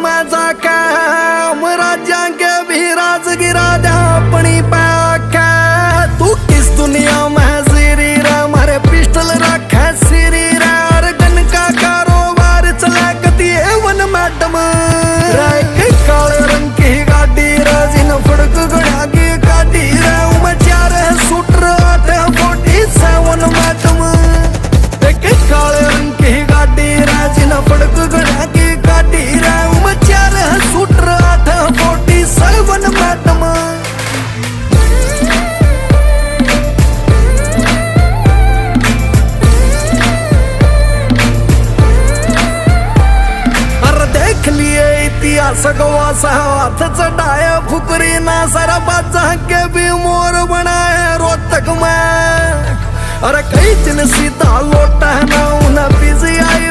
में जाके राजा के भी राजगिरा दे अपनी पैके। तू किस दुनिया में जीरी रे, मारे पिस्टल रखे सीरी रे, और गन का कारोबार चला कती एवन मैडम रे। काले रंग की गाड़ी रे, जिन फड़क गड़ा की गाड़ी रे, उमे 4 शूटर 847 मैडम। काले रंग की गाड़ी रे, जिन फड़क गड़ा की गाड़ी रे, उमे 4 शूटर 847 मैडम। देख लिए इतिहास गवासा, हाथ चढ़ाए फुकरी ना सारा बाजा के भी मोर बनाए रोहतक में। अरे कई दिन सीधा लौटा है ना उन्हें पीछे आई